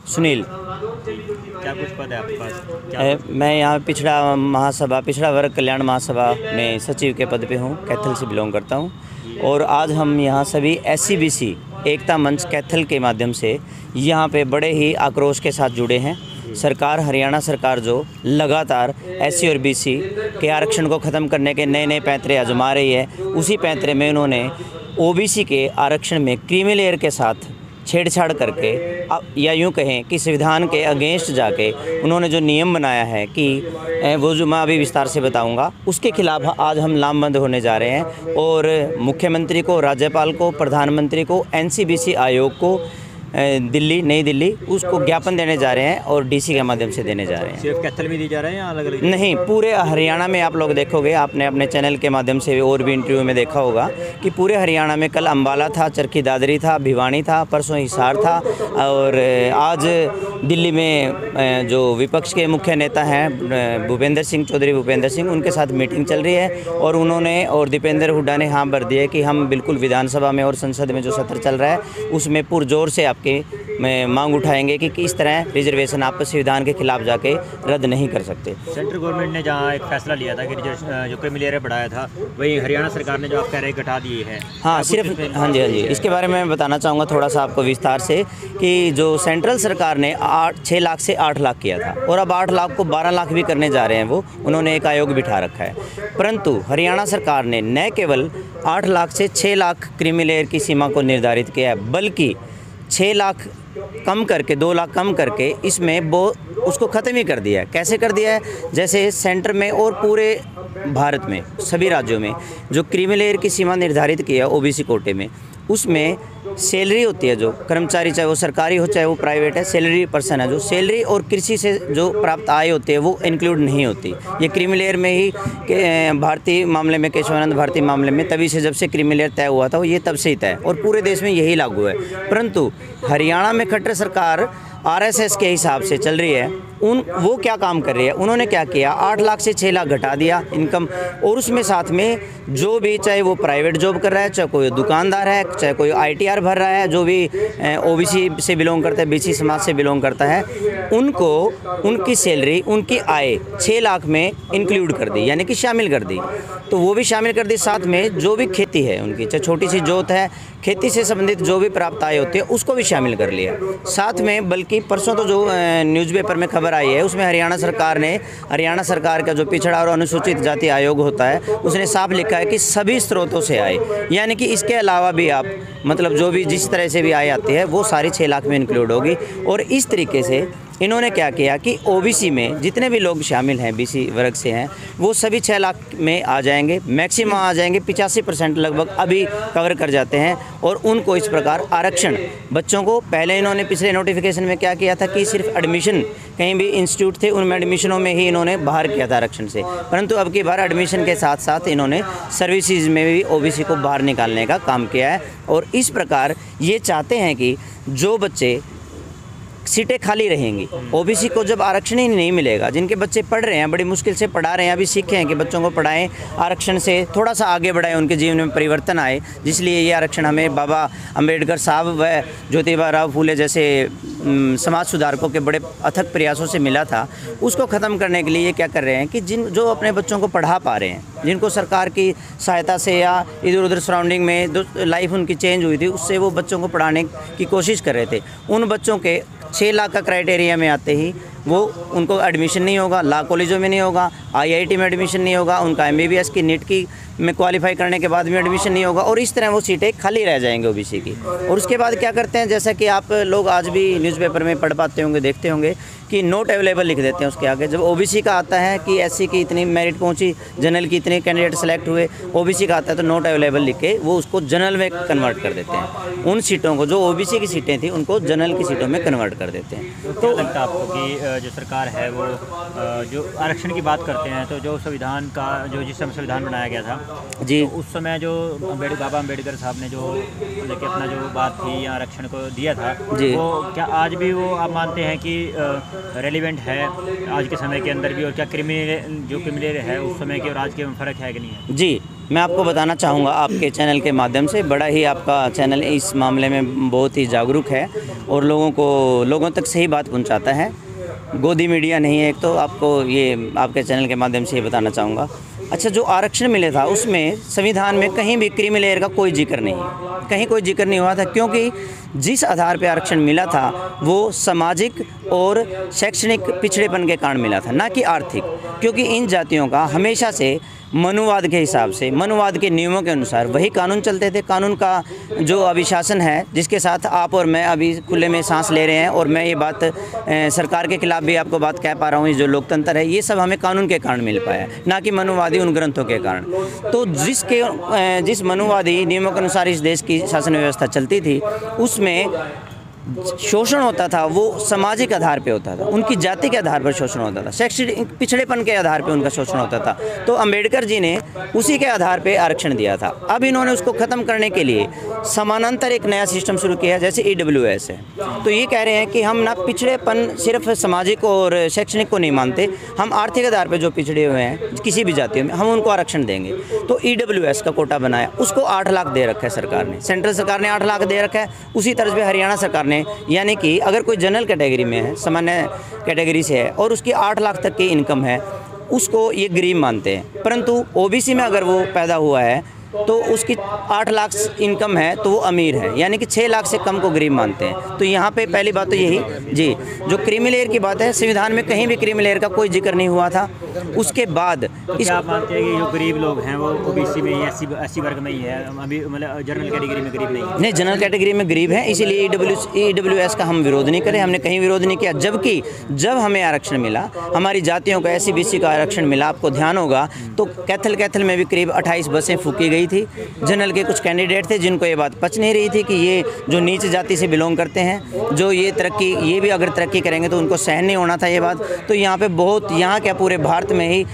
सुनील। क्या कुछ पद है आपके पास? मैं यहाँ पिछड़ा वर्ग कल्याण महासभा में सचिव के पद पे हूँ। कैथल से बिलोंग करता हूँ और आज हम यहाँ सभी SC-BC एकता मंच कैथल के माध्यम से यहाँ पे बड़े ही आक्रोश के साथ जुड़े हैं। सरकार, हरियाणा सरकार जो लगातार SC और BC के आरक्षण को ख़त्म करने के नए नए पैंतरे आजमा रही है, उसी पैंतरे में उन्होंने OBC के आरक्षण में क्रीमी लेयर के साथ छेड़छाड़ करके, या यूँ कहें कि संविधान के अगेंस्ट जाके उन्होंने जो नियम बनाया है कि वो जो मैं अभी विस्तार से बताऊंगा, उसके खिलाफ आज हम लामबंद होने जा रहे हैं और मुख्यमंत्री को, राज्यपाल को, प्रधानमंत्री को, NC-BC आयोग को, नई दिल्ली उसको ज्ञापन देने जा रहे हैं और DC के माध्यम से देने जा रहे हैं। सिर्फ कैथल में दी जा रहे हैं या अलग अलग? नहीं, पूरे हरियाणा में। आप लोग देखोगे, आपने अपने चैनल के माध्यम से और भी इंटरव्यू में देखा होगा कि पूरे हरियाणा में कल अम्बाला था, चरखी दादरी था, भिवानी था, परसों हिसार था और आज दिल्ली में जो विपक्ष के मुख्य नेता हैं चौधरी भूपेंद्र सिंह, उनके साथ मीटिंग चल रही है और उन्होंने और दीपेंद्र हुड्डा ने हाँ भर दिया कि हम बिल्कुल विधानसभा में और संसद में जो सत्र चल रहा है उसमें पुरजोर से आपके मांग उठाएंगे कि इस तरह रिजर्वेशन आप संविधान के खिलाफ जाके रद्द नहीं कर सकते। सेंट्रल गवर्नमेंट ने जहाँ एक फैसला लिया था कि जो क्रीमी लेयर बढ़ाया था, वही हरियाणा सरकार ने जो आप कह रहे हैं घटा दिए हैं। हाँ, सिर्फ हाँ जी, इसके बारे में मैं बताना चाहूँगा थोड़ा सा आपको विस्तार से कि जो सेंट्रल सरकार ने 6 लाख से 8 लाख किया था और अब 8 लाख को 12 लाख भी करने जा रहे हैं। वो उन्होंने एक आयोग बिठा रखा है, परंतु हरियाणा सरकार ने न केवल 8 लाख से 6 लाख क्रीमी लेयर की सीमा को निर्धारित किया है, बल्कि 6 लाख कम करके 2 लाख कम करके इसमें वो उसको ख़त्म ही कर दिया है। कैसे कर दिया है? जैसे सेंटर में और पूरे भारत में सभी राज्यों में जो क्रीमी लेयर की सीमा निर्धारित की है OBC कोटे में, उसमें सैलरी होती है जो कर्मचारी, चाहे वो सरकारी हो चाहे वो प्राइवेट है, सैलरी पर्सन है, जो सैलरी और कृषि से जो प्राप्त आय होती है वो इंक्लूड नहीं होती। ये क्रीमी लेयर में ही भारतीय मामले में, केशवानंद भारती मामले में तभी से, जब से क्रीमी लेयर तय हुआ था, ये तब से ही तय और पूरे देश में यही लागू है। परंतु हरियाणा में खट्टर सरकार RSS के हिसाब से चल रही है। वो क्या काम कर रही है? उन्होंने क्या किया, 8 लाख से 6 लाख घटा दिया इनकम, और उसमें साथ में जो भी, चाहे वो प्राइवेट जॉब कर रहा है, चाहे कोई दुकानदार है, चाहे कोई ITR भर रहा है, जो भी OBC से बिलोंग करता है, BC समाज से बिलोंग करता है, उनको उनकी सैलरी, उनकी आय 6 लाख में इंक्लूड कर दी, यानी कि शामिल कर दी। तो वो भी शामिल कर दी, साथ में जो भी खेती है उनकी, चाहे छोटी सी जोत है, खेती से संबंधित जो भी प्राप्त आय होती है उसको भी शामिल कर लिया साथ में। बल्कि परसों तो जो न्यूज़पेपर में खबर आई है उसमें हरियाणा सरकार का जो पिछड़ा और अनुसूचित जाति आयोग होता है, उसने साफ लिखा है कि सभी स्रोतों से आए, यानी कि इसके अलावा भी आप, मतलब जो भी जिस तरह से भी आय आती है वो सारी 6 लाख में इंक्लूड होगी। और इस तरीके से इन्होंने क्या किया कि OBC में जितने भी लोग शामिल हैं, BC वर्ग से हैं, वो सभी 6 लाख में आ जाएंगे, मैक्सिमम आ जाएंगे, 85% लगभग अभी कवर कर जाते हैं। और उनको इस प्रकार आरक्षण, बच्चों को पहले इन्होंने पिछले नोटिफिकेशन में क्या किया था कि सिर्फ एडमिशन, कहीं भी इंस्टीट्यूट थे उनमें एडमिशनों में ही इन्होंने बाहर किया था आरक्षण से, परंतु अब की बार एडमिशन के साथ साथ इन्होंने सर्विसेज में भी OBC को बाहर निकालने का काम किया है। और इस प्रकार ये चाहते हैं कि जो बच्चे, सीटें खाली रहेंगी, OBC को जब आरक्षण ही नहीं मिलेगा, जिनके बच्चे पढ़ रहे हैं, बड़ी मुश्किल से पढ़ा रहे हैं, अभी सीखे हैं कि बच्चों को पढ़ाएं, आरक्षण से थोड़ा सा आगे बढ़ाएं, उनके जीवन में परिवर्तन आए, जिसलिए ये आरक्षण हमें बाबा अंबेडकर साहब व ज्योतिबा राव फूले जैसे समाज सुधारकों के बड़े अथक प्रयासों से मिला था। उसको ख़त्म करने के लिए ये क्या कर रहे हैं कि जो अपने बच्चों को पढ़ा पा रहे हैं, जिनको सरकार की सहायता से या इधर उधर सराउंडिंग में लाइफ उनकी चेंज हुई थी, उससे वो बच्चों को पढ़ाने की कोशिश कर रहे थे, उन बच्चों के 6 लाख का क्राइटेरिया में आते ही वो उनको एडमिशन नहीं होगा, लॉ कॉलेजों में नहीं होगा, IIT में एडमिशन नहीं होगा, उनका MBBS की नीट की में क्वालिफाई करने के बाद भी एडमिशन नहीं होगा, और इस तरह वो सीटें खाली रह जाएंगे OBC की। और उसके बाद क्या करते हैं, जैसा कि आप लोग आज भी न्यूज़पेपर में पढ़ पाते होंगे, देखते होंगे कि नॉट अवेलेबल लिख देते हैं उसके आगे। जब OBC का आता है कि SC की इतनी मेरिट पहुंची, जनरल की इतने कैंडिडेट सेलेक्ट हुए, OBC का आता है तो नॉट अवेलेबल लिख के वो उसको जनरल में कन्वर्ट कर देते हैं। उन सीटों को, जो OBC की सीटें थी, उनको जनरल की सीटों में कन्वर्ट कर देते हैं। तो लगता है आपको कि जो सरकार है वो जो आरक्षण की बात करते हैं, तो जो संविधान का जिस समय संविधान बनाया गया था जी, तो उस समय जो बाबा अम्बेडकर साहब ने जो लेके अपना जो बात थी या आरक्षण को दिया था, वो क्या आज भी वो आप मानते हैं कि रेलिवेंट है आज के समय के अंदर भी? और क्या क्रिमिनल है उस समय के और आज के में फ़र्क है कि नहीं है? जी, मैं आपको बताना चाहूँगा आपके चैनल के माध्यम से, बड़ा ही आपका चैनल इस मामले में बहुत ही जागरूक है और लोगों तक सही बात पहुँचाता है। गोदी मीडिया नहीं है एक, तो आपको ये आपके चैनल के माध्यम से ये बताना चाहूँगा। अच्छा, जो आरक्षण मिले था उसमें संविधान में कहीं भी क्रीमी लेयर का कोई जिक्र नहीं है, कहीं कोई जिक्र नहीं हुआ था, क्योंकि जिस आधार पे आरक्षण मिला था वो सामाजिक और शैक्षणिक पिछड़ेपन के कारण मिला था, ना कि आर्थिक। क्योंकि इन जातियों का हमेशा से मनुवाद के हिसाब से, मनुवाद के नियमों के अनुसार वही कानून चलते थे। कानून का जो अभिशासन है, जिसके साथ आप और मैं अभी खुले में सांस ले रहे हैं, और मैं ये बात सरकार के खिलाफ भी आपको बात कह पा रहा हूँ, ये जो लोकतंत्र है ये सब हमें कानून के कारण मिल पाया, ना कि मनुवादी उन ग्रंथों के कारण। तो जिस मनुवादी नियमों के अनुसार इस देश की शासन व्यवस्था चलती थी, उसमें शोषण होता था वो सामाजिक आधार पे होता था, उनकी जाति के आधार पर शोषण होता था, शैक्षणिक पिछड़ेपन के आधार पे उनका शोषण होता था। तो अंबेडकर जी ने उसी के आधार पे आरक्षण दिया था। अब इन्होंने उसको ख़त्म करने के लिए समानांतर एक नया सिस्टम शुरू किया है, जैसे EWS है। तो ये कह रहे हैं कि हम ना पिछड़ेपन सिर्फ सामाजिक और शैक्षणिक को नहीं मानते, हम आर्थिक आधार पर जो पिछड़े हुए हैं किसी भी जाति में, हम उनको आरक्षण देंगे। तो EWS का कोटा बनाया, उसको 8 लाख दे रखा है सरकार ने, सेंट्रल सरकार ने 8 लाख दे रखा है। उसी तर्ज पे हरियाणा सरकार ने, यानी कि अगर कोई जनरल कैटेगरी में है, सामान्य कैटेगरी से है और उसकी 8 लाख तक की इनकम है, उसको ये गरीब मानते हैं। परंतु OBC में अगर वो पैदा हुआ है तो उसकी 8 लाख इनकम है तो वो अमीर है, यानी कि 6 लाख से कम को गरीब मानते हैं। तो यहाँ पे पहली बात तो यही जी, जो क्रीमी लेयर की बात है, संविधान में कहीं भी क्रीमी लेयर का कोई जिक्र नहीं हुआ था। उसके बाद तो क्या आप मानते हैं कि जो गरीब लोग हैं वो OBC में ही, SC वर्ग में ही है, अभी मतलब जनरल कैटेगरी में गरीब नहीं है? नहीं, जनरल कैटेगरी में गरीब हैं, इसीलिए EWS का हम विरोध नहीं करें, हमने कहीं विरोध नहीं किया। जबकि जब हमें आरक्षण मिला, हमारी जातियों का SC BC का आरक्षण मिला, आपको ध्यान होगा तो कैथल में भी करीब 28 बसें फूकी गई थी। जनरल के कुछ कैंडिडेट थे जिनको ये बात पच नहीं रही थी कि ये जो नीच जाति से बिलोंग करते हैं, जो ये भी अगर तरक्की करेंगे तो उनको सहन नहीं होना था ये बात। तो यहाँ पे बहुत, यहाँ क्या पूरे भारत में ही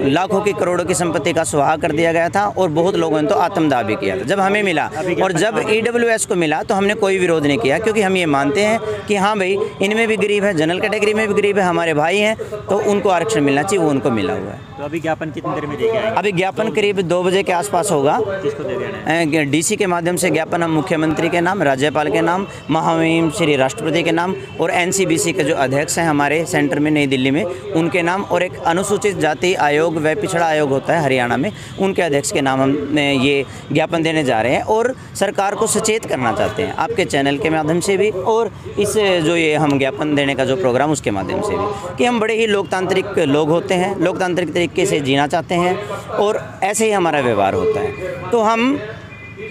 लाखों की करोड़ों की संपत्ति का सुहाग कर दिया गया था और बहुत लोगों ने तो आत्मदाह भी किया था जब हमें मिला। और जब EWS को मिला तो हमने कोई विरोध नहीं किया, क्योंकि हम ये मानते हैं कि हाँ भाई, इनमें भी गरीब है, जनरल कैटेगरी में भी गरीब है, हमारे भाई हैं, तो उनको आरक्षण मिलना चाहिए, वो उनको मिला हुआ है। तो अभी ज्ञापन कितनी देर में देके आएंगे? अभी ज्ञापन करीब 2 बजे के आसपास होगा। किसको दे देना है? DC के माध्यम से ज्ञापन हम मुख्यमंत्री के नाम, राज्यपाल के नाम, महामहिम श्री राष्ट्रपति के नाम और NCBC के जो अध्यक्ष हैं हमारे सेंटर में नई दिल्ली में, उनके नाम, और एक अनुसूचित जाति आयोग व पिछड़ा आयोग होता है हरियाणा में, उनके अध्यक्ष के नाम हम ये ज्ञापन देने जा रहे हैं। और सरकार को सचेत करना चाहते हैं आपके चैनल के माध्यम से भी, और इस जो ये हम ज्ञापन देने का जो प्रोग्राम उसके माध्यम से भी, कि हम बड़े ही लोकतांत्रिक लोग होते हैं, लोकतांत्रिक तरीके से जीना चाहते हैं और ऐसे ही हमारा व्यवहार होता है। तो हम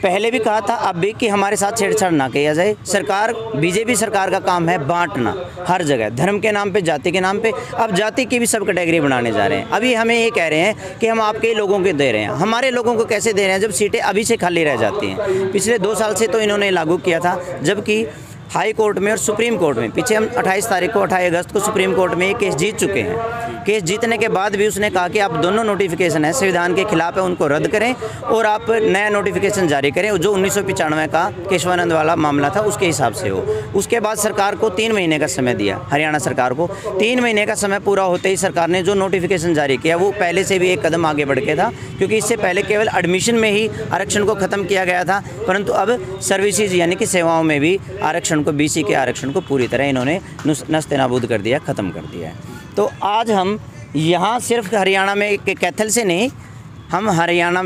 पहले भी कहा था, अब भी, कि हमारे साथ छेड़छाड़ ना किया जाए। सरकार, BJP सरकार का काम है बांटना हर जगह, धर्म के नाम पे, जाति के नाम पे। अब जाति की भी सब कैटेगरी बनाने जा रहे हैं। अभी हमें ये कह रहे हैं कि हम आपके लोगों को दे रहे हैं, हमारे लोगों को कैसे दे रहे हैं जब सीटें अभी से खाली रह जाती हैं। पिछले 2 साल से तो इन्होंने लागू किया था, जबकि हाई कोर्ट में और सुप्रीम कोर्ट में, पीछे हम 28 अगस्त को सुप्रीम कोर्ट में ये केस जीत चुके हैं। केस जीतने के बाद भी उसने कहा कि आप दोनों नोटिफिकेशन है संविधान के खिलाफ है, उनको रद्द करें और आप नया नोटिफिकेशन जारी करें, जो 1995 का केशवानंद वाला मामला था उसके हिसाब से हो। उसके बाद सरकार को 3 महीने का समय दिया, हरियाणा सरकार को 3 महीने का समय पूरा होते ही सरकार ने जो नोटिफिकेशन जारी किया वो पहले से भी एक कदम आगे बढ़ के था, क्योंकि इससे पहले केवल एडमिशन में ही आरक्षण को ख़त्म किया गया था, परंतु अब सर्विसेज यानी कि सेवाओं में भी आरक्षण को, BC के आरक्षण को पूरी तरह इन्होंने नस्ते नाबूद कर दिया, ख़त्म कर दिया है। तो आज हम यहाँ सिर्फ हरियाणा में कैथल से नहीं, हम हरियाणा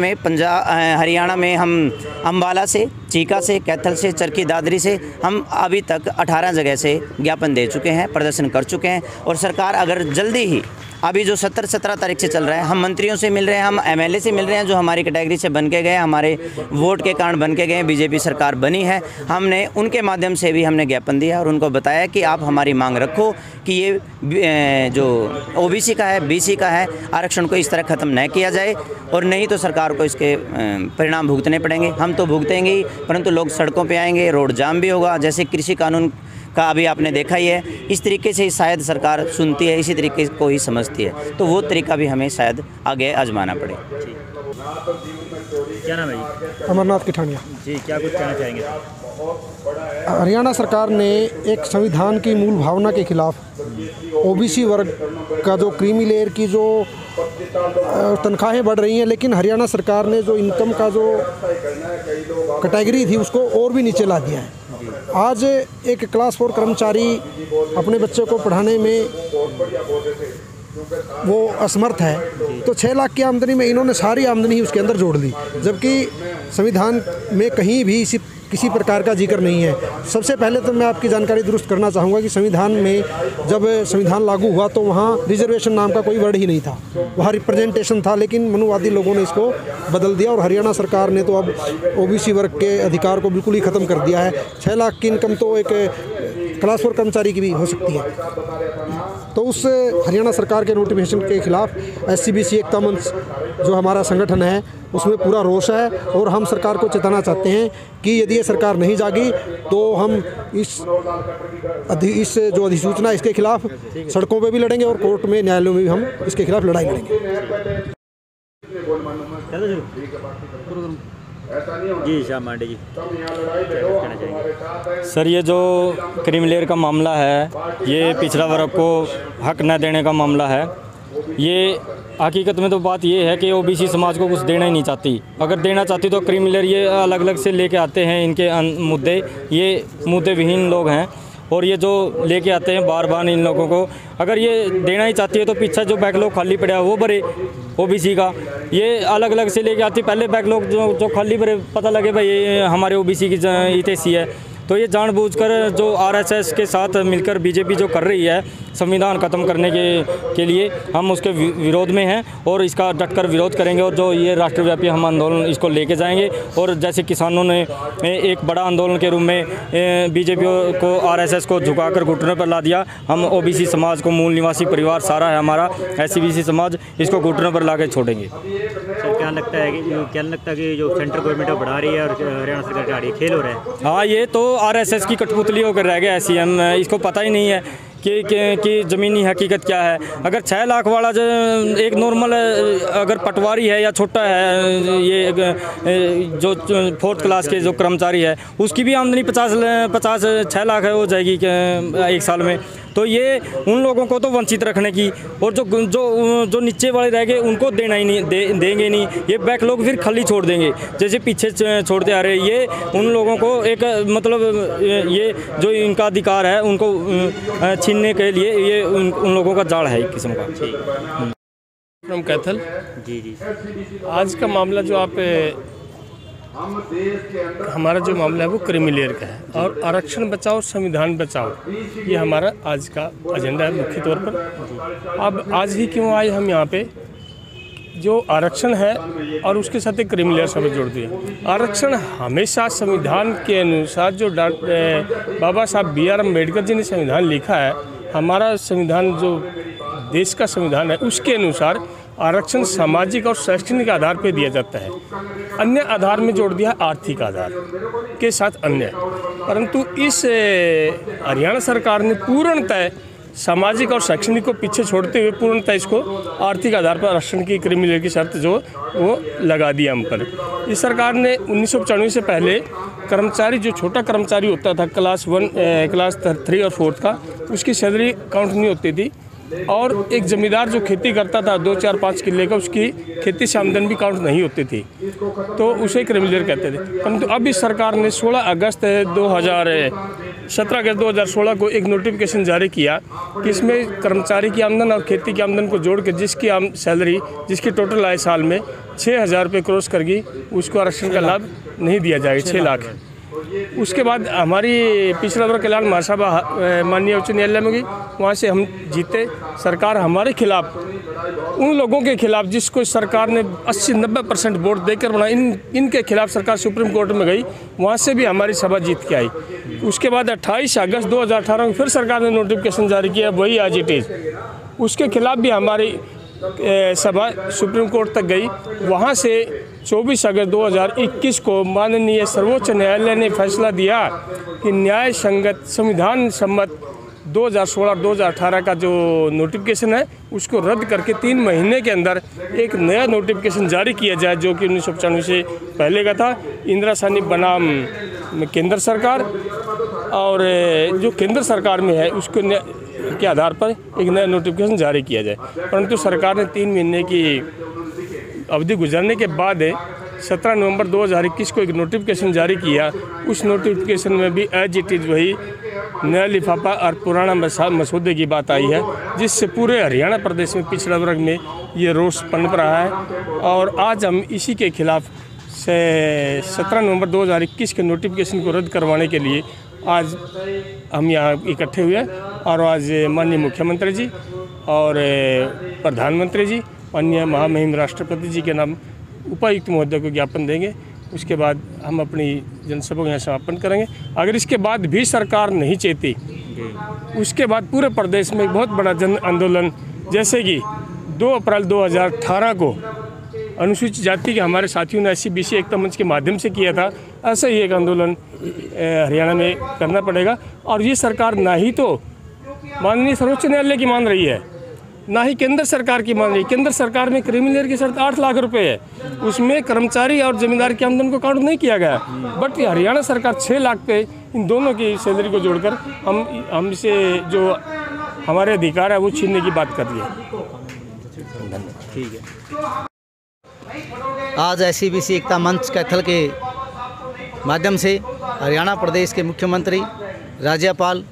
में हम अम्बाला से, चीका से, कैथल से, चरखी दादरी से हम अभी तक 18 जगह से ज्ञापन दे चुके हैं, प्रदर्शन कर चुके हैं। और सरकार अगर जल्दी ही, अभी जो 17 तारीख से चल रहा है, हम मंत्रियों से मिल रहे हैं, हम MLA से मिल रहे हैं जो हमारी कैटेगरी से बन के गए, हमारे वोट के कारण बन के गए, BJP सरकार बनी है, हमने उनके माध्यम से भी हमने ज्ञापन दिया और उनको बताया कि आप हमारी मांग रखो कि ये जो OBC का है, BC का है, आरक्षण को इस तरह ख़त्म न किया जाए, और नहीं तो सरकार को इसके परिणाम भुगतने पड़ेंगे। हम तो भुगतेंगे ही, परंतु लोग सड़कों पर आएंगे, रोड जाम भी होगा, जैसे कृषि कानून का अभी आपने देखा ही है। इस तरीके से शायद सरकार सुनती है, इसी तरीके को ही समझती है, तो वो तरीका भी हमें शायद आगे आजमाना पड़े। क्या नाम है जी? अमरनाथ किठानिया जी, क्या कुछ कहना चाहेंगे? हरियाणा सरकार ने एक संविधान की मूल भावना के खिलाफ ओबीसी वर्ग का जो क्रीमी लेयर की जो तनख्वाहें बढ़ रही हैं, लेकिन हरियाणा सरकार ने जो इनकम का जो कैटेगरी थी उसको और भी नीचे ला दिया है। आज एक क्लास 4 कर्मचारी अपने बच्चे को पढ़ाने में वो असमर्थ है, तो 6 लाख की आमदनी में इन्होंने सारी आमदनी ही उसके अंदर जोड़ दी, जबकि संविधान में कहीं भी किसी प्रकार का जिक्र नहीं है। सबसे पहले तो मैं आपकी जानकारी दुरुस्त करना चाहूँगा कि संविधान में जब संविधान लागू हुआ तो वहाँ रिजर्वेशन नाम का कोई वर्ड ही नहीं था, वहाँ रिप्रेजेंटेशन था, लेकिन मनुवादी लोगों ने इसको बदल दिया और हरियाणा सरकार ने तो अब ओबीसी वर्ग के अधिकार को बिल्कुल ही ख़त्म कर दिया है। 6 लाख की इनकम तो एक क्लास 4 कर्मचारी की भी हो सकती है। तो उस हरियाणा सरकार के नोटिफिकेशन के खिलाफ SC/BC एकता मंच जो हमारा संगठन है उसमें पूरा रोष है और हम सरकार को चेताना चाहते हैं कि यदि ये सरकार नहीं जागी तो हम इस जो अधिसूचना इसके खिलाफ सड़कों पे भी लड़ेंगे और कोर्ट में, न्यायालयों में भी हम इसके खिलाफ लड़ाई लड़ेंगे। जी श्याम मांडे जी, सर ये जो क्रीमी लेयर का मामला है, ये पिछड़ा वर्ग को हक न देने का मामला है। ये हकीकत में तो बात ये है कि ओबीसी समाज को कुछ देना ही नहीं चाहती। अगर देना चाहती तो क्रीमी लेयर ये अलग अलग से लेके आते हैं इनके मुद्दे, ये मुद्दे विहीन लोग हैं और ये जो लेके आते हैं बार बार इन लोगों को, अगर ये देना ही चाहती है तो पीछे जो बैकलॉग खाली पड़ा है वो भरे ओबीसी का। ये अलग अलग से लेके आती, पहले बैकलॉग जो खाली भरे, पता लगे भाई ये हमारे ओबीसी की ETC है, तो ये जानबूझकर जो RSS के साथ मिलकर बीजेपी जो कर रही है संविधान ख़त्म करने के लिए, हम उसके विरोध में हैं और इसका डटकर विरोध करेंगे और जो ये राष्ट्रव्यापी हम आंदोलन इसको लेके जाएंगे। और जैसे किसानों ने एक बड़ा आंदोलन के रूप में बीजेपी को RSS को झुकाकर घुटनों पर ला दिया, हम ओबीसी समाज को, मूल निवासी परिवार सारा है हमारा SC/BC समाज, इसको घुटनों पर ला के छोड़ेंगे। सर क्या लगता है कि जो सेंट्रल गवर्नमेंट बढ़ा रही है और हरियाणा सरकार बढ़ा रही है, खेल हो रहा है? हाँ, ये तो RSS की कठपुतली होकर रह गया SCM, इसको पता ही नहीं है कि ज़मीनी हकीकत क्या है। अगर 6 लाख वाला जो एक नॉर्मल अगर पटवारी है या छोटा है, ये जो 4th क्लास के जो कर्मचारी है, उसकी भी आमदनी 6 लाख हो जाएगी एक साल में। तो ये उन लोगों को तो वंचित रखने की, और जो नीचे वाले रह गए उनको देना ही नहीं, देंगे नहीं। ये बैकलॉग फिर खाली छोड़ देंगे जैसे पीछे छोड़ते आ रहे। ये उन लोगों को एक मतलब ये जो इनका अधिकार है उनको छीनने के लिए ये उन लोगों का जाल है एक किस्म का। फ्रॉम कैथल। जी आज का मामला जो हमारा जो मामला है वो क्रीमी लेयर का है और आरक्षण बचाओ संविधान बचाओ, ये हमारा आज का एजेंडा है मुख्य तौर पर। अब आज ही क्यों आए हम यहाँ पे, जो आरक्षण है और उसके साथ एक क्रीमी लेयर शब्द जोड़ दिया। आरक्षण हमेशा संविधान के अनुसार जो बाबा साहब BR अम्बेडकर जी ने संविधान लिखा है, हमारा संविधान जो देश का संविधान है उसके अनुसार आरक्षण सामाजिक और शैक्षणिक आधार पर दिया जाता है। अन्य आधार में जोड़ दिया आर्थिक आधार के साथ अन्य, परंतु इस हरियाणा सरकार ने पूर्णतः सामाजिक और शैक्षणिक को पीछे छोड़ते हुए पूर्णतः इसको आर्थिक आधार पर आरक्षण की क्रीमी लेयर की शर्त जो वो लगा दिया हम पर। इस सरकार ने 1995 से पहले कर्मचारी जो छोटा कर्मचारी होता था क्लास 3 और 4 का, उसकी सैलरी काउंट नहीं होती थी, और एक जमींदार जो खेती करता था 2, 4, 5 किले का, उसकी खेती से आमदनी भी काउंट नहीं होती थी, तो उसे क्रीमी लेयर कहते थे। परंतु अब इस सरकार ने 17 अगस्त 2016 को एक नोटिफिकेशन जारी किया कि इसमें कर्मचारी की आमदन और खेती की आमदन को जोड़ के जिसकी सैलरी जिसकी टोटल आय साल में 6,000 रुपये क्रॉस करगी, उसको आरक्षण का लाभ नहीं दिया जाएगा, 6 लाख। उसके बाद हमारी पिछड़ा वर्ग कल्याण महासभा माननीय उच्च न्यायालय में गई, वहाँ से हम जीते। सरकार हमारे खिलाफ, उन लोगों के खिलाफ जिसको सरकार ने 80-90% वोट देकर बना, इनके खिलाफ सरकार सुप्रीम कोर्ट में गई, वहाँ से भी हमारी सभा जीत के आई। उसके बाद 28 अगस्त 2018 में फिर सरकार ने नोटिफिकेशन जारी किया, वही आज इट इज़, उसके खिलाफ भी हमारी सभा सुप्रीम कोर्ट तक गई। वहाँ से 24 अगस्त 2021 को माननीय सर्वोच्च न्यायालय ने फैसला दिया कि न्याय संगत संविधान सम्मत 2016 और 2018 का जो नोटिफिकेशन है उसको रद्द करके 3 महीने के अंदर एक नया नोटिफिकेशन जारी किया जाए, जो कि 1995 से पहले का था। इंदिरा साहनी बनाम केंद्र सरकार, और जो केंद्र सरकार में है उसको के आधार पर एक नया नोटिफिकेशन जारी किया जाए। परंतु सरकार ने 3 महीने की अवधि गुजरने के बाद 17 नवंबर 2021 को एक नोटिफिकेशन जारी किया। उस नोटिफिकेशन में भी एज इट इज़ वही नया लिफाफा और पुराना मसौदे की बात आई है, जिससे पूरे हरियाणा प्रदेश में पिछड़ा वर्ग में ये रोष पनप रहा है। और आज हम इसी के खिलाफ से 17 नवंबर 2021 के नोटिफिकेशन को रद्द करवाने के लिए आज हम यहाँ इकट्ठे हुए, और आज माननीय मुख्यमंत्री जी और प्रधानमंत्री जी, माननीय महामहिम राष्ट्रपति जी के नाम उपायुक्त महोदय को ज्ञापन देंगे। उसके बाद हम अपनी जनसभा को यहाँ समापन करेंगे। अगर इसके बाद भी सरकार नहीं चेती, उसके बाद पूरे प्रदेश में एक बहुत बड़ा जन आंदोलन, जैसे कि 2 अप्रैल 2018 को अनुसूचित जाति के हमारे साथियों ने SC/BC एकता मंच के माध्यम से किया था, ऐसा ही एक आंदोलन हरियाणा में करना पड़ेगा। और ये सरकार ना ही तो माननीय सर्वोच्च न्यायालय की मान रही है, ना ही केंद्र सरकार की मान रही है। केंद्र सरकार में क्रीमी लेयर की शर्त 8 लाख रुपए है, उसमें कर्मचारी और जमींदार की आमदन को काउंट नहीं किया गया। बट हरियाणा सरकार 6 लाख पे इन दोनों की सैलरी को जोड़कर हमसे जो हमारे अधिकार है वो छीनने की बात कर रही है। ठीक है। आज SC/BC एकता मंच कैथल के माध्यम से हरियाणा प्रदेश के मुख्यमंत्री, राज्यपाल,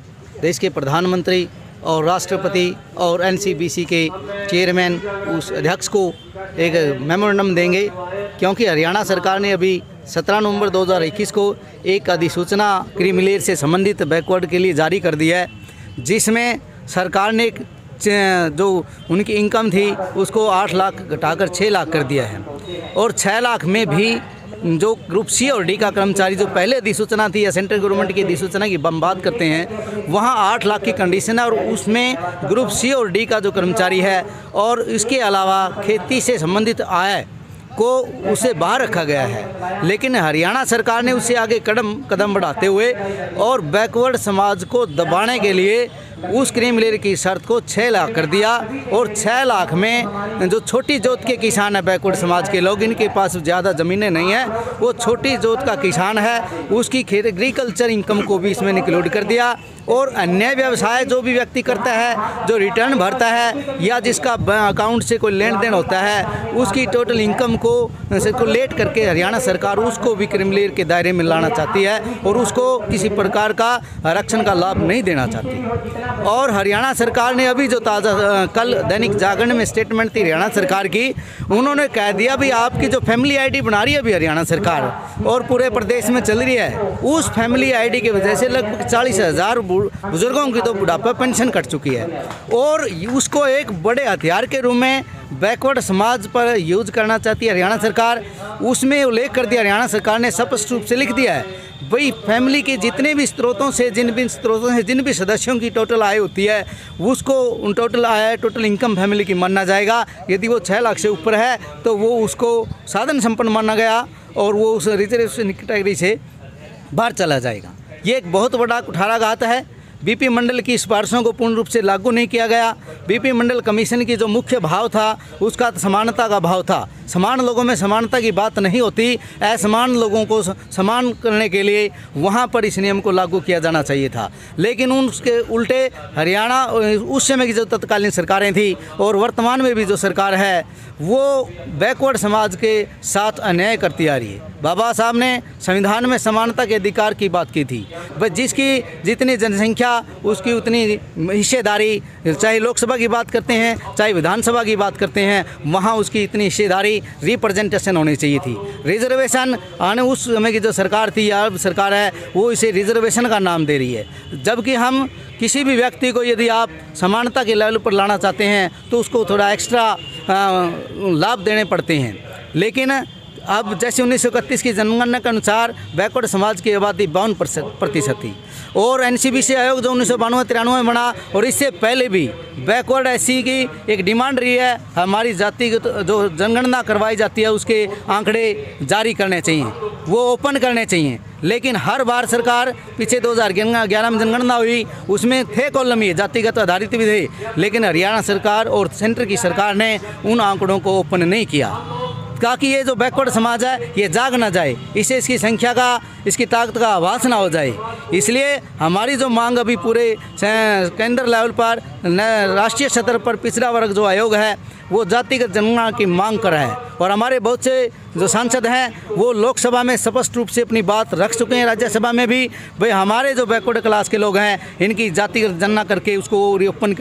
देश के प्रधानमंत्री और राष्ट्रपति और NCBC के चेयरमैन उस अध्यक्ष को एक मेमोरेंडम देंगे, क्योंकि हरियाणा सरकार ने अभी 17 नवंबर 2021 को एक अधिसूचना क्रीमी लेयर से संबंधित बैकवर्ड के लिए जारी कर दी है, जिसमें सरकार ने जो उनकी इनकम थी उसको 8 लाख घटाकर 6 लाख कर दिया है। और 6 लाख में भी जो ग्रुप C और D का कर्मचारी, जो पहले अधिसूचना थी या सेंट्रल गवर्नमेंट की अधिसूचना की हम बात करते हैं, वहाँ 8 लाख की कंडीशन है, और उसमें ग्रुप C और D का जो कर्मचारी है और इसके अलावा खेती से संबंधित आय को उसे बाहर रखा गया है। लेकिन हरियाणा सरकार ने उससे आगे कदम बढ़ाते हुए और बैकवर्ड समाज को दबाने के लिए उस क्रीमी लेयर की शर्त को 6 लाख कर दिया। और 6 लाख में जो छोटी जोत के किसान है, बैकवर्ड समाज के लोग, इनके पास ज़्यादा ज़मीनें नहीं है, वो छोटी जोत का किसान है, उसकी एग्रीकल्चर इनकम को भी इसमें इंक्लूड कर दिया। और अन्य व्यवसाय जो भी व्यक्ति करता है, जो रिटर्न भरता है या जिसका अकाउंट से कोई लेन देन होता है, उसकी टोटल इनकम को लेट करके हरियाणा सरकार उसको भी क्रीमी लेयर के दायरे में लाना चाहती है और उसको किसी प्रकार का आरक्षण का लाभ नहीं देना चाहती। और हरियाणा सरकार ने अभी जो ताज़ा कल दैनिक जागरण में स्टेटमेंट थी हरियाणा सरकार की, उन्होंने कह दिया भी आपकी जो फैमिली ID बना रही है अभी हरियाणा सरकार और पूरे प्रदेश में चल रही है, उस फैमिली ID की वजह से लगभग 40,000 बुजुर्गों की तो बुढ़ापा पेंशन कट चुकी है। और उसको एक बड़े हथियार के रूप में बैकवर्ड समाज पर यूज करना चाहती है हरियाणा सरकार। उसमें उल्लेख कर दिया हरियाणा सरकार ने, स्पष्ट रूप से लिख दिया है भाई फैमिली के जितने भी स्रोतों से जिन भी सदस्यों की टोटल आय होती है, उसको टोटल आय, टोटल इनकम फैमिली की माना जाएगा। यदि वो 6 लाख से ऊपर है तो वो उसको साधन संपन्न माना गया और वो उस रिजर्वेशन कैटेगरी से बाहर चला जाएगा। ये एक बहुत बड़ा कुठाराघात है। BP मंडल की सिफारिशों को पूर्ण रूप से लागू नहीं किया गया। BP मंडल कमीशन की जो मुख्य भाव था उसका समानता का भाव था। समान लोगों में समानता की बात नहीं होती, असमान लोगों को समान करने के लिए वहाँ पर इस नियम को लागू किया जाना चाहिए था। लेकिन उसके उल्टे हरियाणा उस समय की जो तत्कालीन सरकारें थी और वर्तमान में भी जो सरकार है वो बैकवर्ड समाज के साथ अन्याय करती आ रही है। बाबा साहब ने संविधान में समानता के अधिकार की बात की थी, बस जिसकी जितनी जनसंख्या उसकी उतनी हिस्सेदारी, चाहे लोकसभा की बात करते हैं चाहे विधानसभा की बात करते हैं, वहाँ उसकी इतनी हिस्सेदारी रिप्रेजेंटेशन होनी चाहिए थी। रिजर्वेशन आने उस समय की जो सरकार थी या सरकार है वो इसे रिजर्वेशन का नाम दे रही है, जबकि हम किसी भी व्यक्ति को यदि आप समानता के लेवल पर लाना चाहते हैं तो उसको थोड़ा एक्स्ट्रा लाभ देने पड़ते हैं। लेकिन अब जैसे 1931 की जनगणना के अनुसार बैकवर्ड समाज की आबादी 52% थी और एनसीबीसी आयोग जो 1992-93 में बना और इससे पहले भी बैकवर्ड एससी की एक डिमांड रही है, हमारी जाति जो जनगणना करवाई जाती है उसके आंकड़े जारी करने चाहिए, वो ओपन करने चाहिए। लेकिन हर बार सरकार, पीछे 2011 में जनगणना हुई उसमें थे कॉलम ये जातिगत आधारित भी थे, लेकिन हरियाणा सरकार और सेंटर की सरकार ने उन आंकड़ों को ओपन नहीं किया ताकि ये जो बैकवर्ड समाज है ये जाग ना जाए, इससे इसकी संख्या का, इसकी ताकत का आभास ना हो जाए। इसलिए हमारी जो मांग अभी पूरे केंद्र लेवल पर, राष्ट्रीय स्तर पर पिछड़ा वर्ग जो आयोग है वो जातिगत जनगणना की मांग कर रहा है और हमारे बहुत से जो सांसद हैं वो लोकसभा में स्पष्ट रूप से अपनी बात रख चुके हैं, राज्यसभा में भी, भाई हमारे जो बैकवर्ड क्लास के लोग हैं इनकी जातिगत जनगणना करके उसको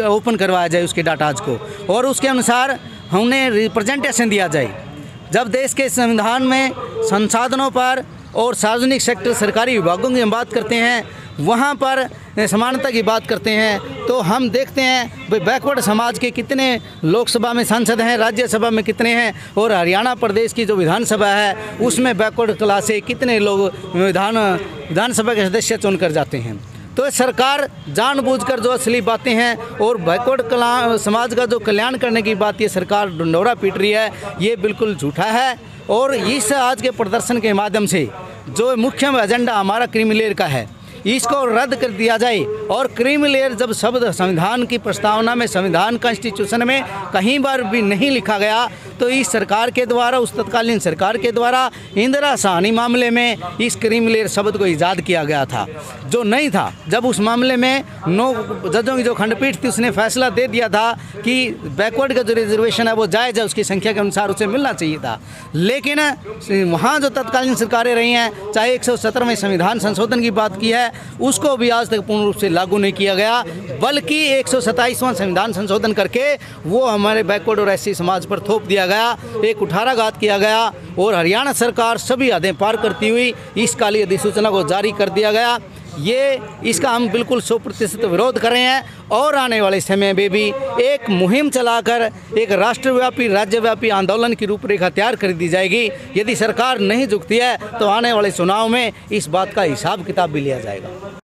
ओपन करवाया जाए उसके डाटाज को, और उसके अनुसार हमने रिप्रेजेंटेशन दिया जाए। जब देश के संविधान में संसाधनों पर और सार्वजनिक सेक्टर सरकारी विभागों की हम बात करते हैं, वहाँ पर समानता की बात करते हैं, तो हम देखते हैं भाई बैकवर्ड समाज के कितने लोकसभा में सांसद हैं, राज्यसभा में कितने हैं, और हरियाणा प्रदेश की जो विधानसभा है उसमें बैकवर्ड क्लास से कितने लोग विधानसभा के सदस्य चुनकर जाते हैं। तो सरकार जानबूझकर जो असली बातें हैं और बैकवर्ड समाज का जो कल्याण करने की बात ये सरकार डंडोरा पीट रही है, ये बिल्कुल झूठा है। और इस आज के प्रदर्शन के माध्यम से जो मुख्य एजेंडा हमारा क्रीमी लेयर का है इसको रद्द कर दिया जाए, और क्रीमी लेयर जब शब्द संविधान की प्रस्तावना में, संविधान कॉन्स्टिट्यूशन में कहीं बार भी नहीं लिखा गया, तो इस सरकार के द्वारा, उस तत्कालीन सरकार के द्वारा इंदिरा साहनी मामले में इस क्रीमी लेयर शब्द को ईजाद किया गया था जो नहीं था। जब उस मामले में 9 जजों की जो खंडपीठ थी उसने फैसला दे दिया था कि बैकवर्ड का जो रिजर्वेशन है वो जायज़ है, उसकी संख्या के अनुसार उसे मिलना चाहिए था। लेकिन वहाँ जो तत्कालीन सरकारें रही हैं, चाहे 170वें संविधान संशोधन की बात की है उसको भी आज तक पूर्ण रूप से लागू नहीं किया गया, बल्कि 127वां संविधान संशोधन करके वो हमारे बैकवर्ड और एससी समाज पर थोप दिया गया, एक कुठाराघात किया गया, और हरियाणा सरकार सभी हदें पार करती हुई इस काली अधिसूचना को जारी कर दिया गया। ये इसका हम बिल्कुल 100% विरोध कर रहे हैं और आने वाले समय में भी एक मुहिम चलाकर एक राष्ट्रव्यापी, राज्यव्यापी आंदोलन की रूपरेखा तैयार कर दी जाएगी। यदि सरकार नहीं झुकती है तो आने वाले चुनाव में इस बात का हिसाब किताब भी लिया जाएगा।